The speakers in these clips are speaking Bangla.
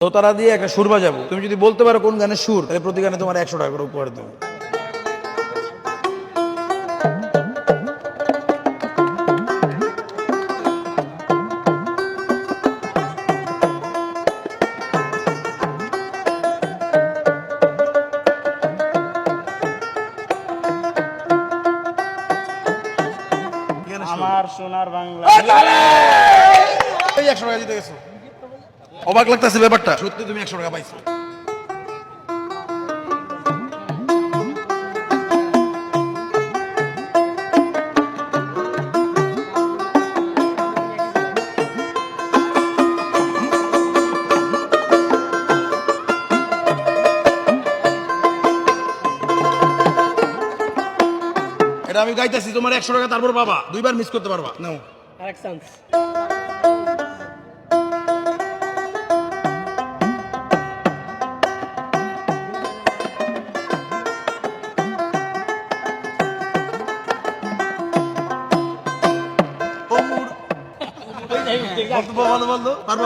দোতারা দিয়ে একটা সুর বাজাবো, তুমি যদি বলতে পারো কোন গানের সুর, তাহলে প্রতি গানে তোমার 100 টাকা করে উপহার দেবো। আমার সোনার বাংলা। 100 টাকা দিতে গেছো, অবাক লাগতেছে ব্যাপারটা, সত্যি তুমি 100 টাকা পাইছো। এটা আমি গাইতেছি, তোমার 100 টাকা তারপর বাবা দুইবার মিস করতে পারবা। নাও আরেক চান্স।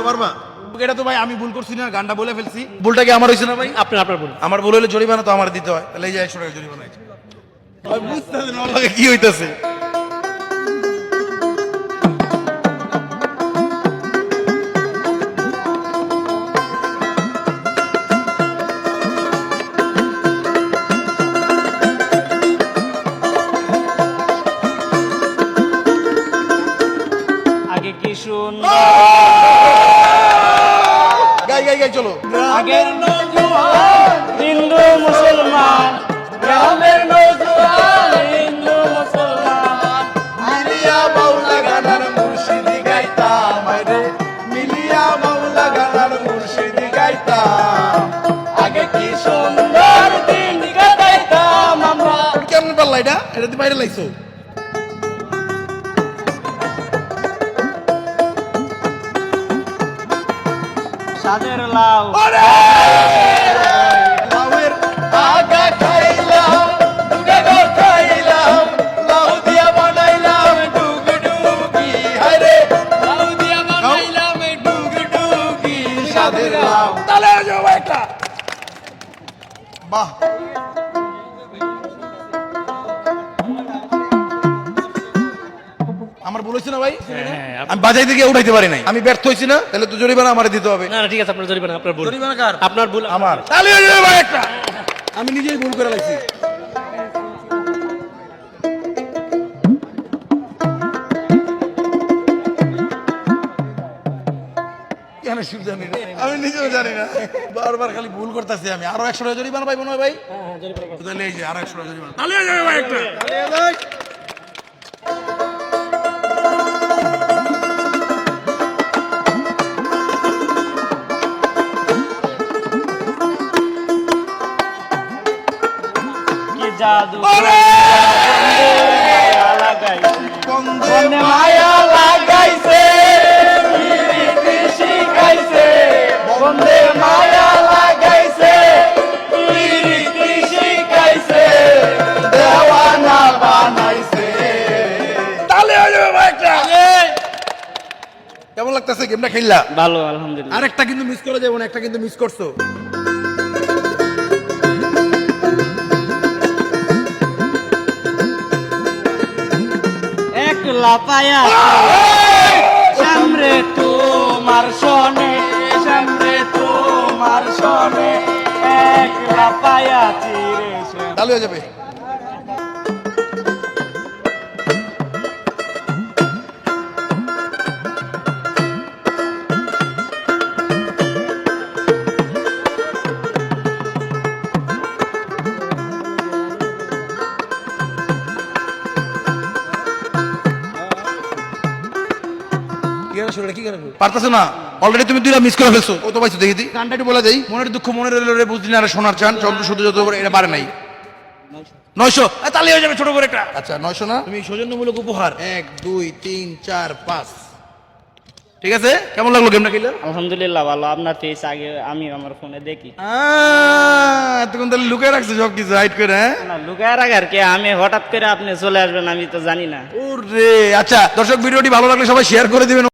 পারবা। এটা তো ভাই আমি ভুল করছি না, গানটা বলে ফেলছি। ভুলটা কি আমার হয়েছে না ভাই? আপনার ভুল। আমার ভুল হলে জরিমানা তো আমার দিতে হয়, তাহলে এই যে 100 টাকা জরিমানা। ভাই বুঝতেছি না আমাকে কি হইতাছে। আগে কি সুন্দর, গাই চলো। আগের নওজোয়ান হিন্দু মুসলমান, গ্রামের নওজোয়ান হিন্দু মুসলমান, মিলিয়া মাওলা গানার মুর্শিদি গাইতাম রে, মিলিয়া মাওলা গানার মুর্শিদি গাইতাম। আগে কি সুন্দর দিন কাটাইতাম আমরা। কেমন পারলা এটা? এটা তুই বাইরে লাইছো। সাদের লাউ লাউয়ের আগা খাইলাম, দুগে গো খাইলাম, লাউ দিয়া বানাইলাম ডুগডুগি। হায় রে লাউ দিয়া বানাইলাম ডুগডুগি সাদের লাউ। তাহলে যাও একটা। বাহ, আমার বলেছি না ভাই, আমি বাজাইতে গিয়ে উঠাইতে পারি নাই, আমি ব্যর্থ হয়েছি না, তাহলে তো জরিমানা আমারে দিতে হবে। না না ঠিক আছে, আপনার জরিমানা, আপনার ভুল। জরিমানা কার? আপনার ভুল। আমার। তাহলে হয়ে যাবে ভাই একটা, আমি নিজেই ভুল করে লাইছি। কেন সুর জানি না, আমি নিজেও জানি না, বারবার খালি ভুল করতেছি আমি। আরো 100 টাকা জরিমানা পাইবো না ভাই? হ্যাঁ জরিমানা। তাহলে এই যে আরো 100 টাকা জরিমানা, তাহলে হয়ে যাবে ভাই একটা। কি জাদু লাগাইছে, বন্দে মায়া লাগাইছে, পিরিতি শিখাইছে, বন্দে মায়া লাগাইছে, পিরিতি শিখাইছে, দেওয়ানা বানাইছে। তাহলে হয়ে যাবে ভাই একটা। কেমন লাগতেছে গেমটা খেললা? ভালো আলহামদুলিল্লাহ। আরেকটা কিন্তু মিস করা যাবে না, একটা কিন্তু মিস করছো। একলা পায়া সামরে তোমার সনে, সামরে তোমার সনে, একলা পায়া চিরে সনে। তাহলে হয়ে যাবে। পারতেছো না, অলরেডি তুমি দুইটা মিস করে ফেলছো। কত পাইছো দেখি দি, গানটা একটু বলে দেই। মনের দুঃখ মনে রইল রে, বুঝলি না রে সোনার চান, চন্দ্র শুধু যত করে, এটা পারে নাই। 900। তাহলে হয়ে যাবে ছোট করে একটা। আচ্ছা 900 না, তুমি সৌজন্যমূলক উপহার 1 2 3 4 5। ঠিক আছে, কেমন লাগলো গেমটা খেলে? আলহামদুলিল্লাহ ভালো। আপনার ফেস আগে আমি আমার ফোনে দেখি। এতক্ষণ তাহলে লুকিয়ে রাখছো সব কিছু হাইড করে? হ্যাঁ না লুকায় রাখার কে, আমি হঠাৎ করে আপনি চলে আসবেন আমি তো জানি না। ওরে আচ্ছা, দর্শক ভিডিওটি ভালো লাগলে সবাই শেয়ার করে দিবেন।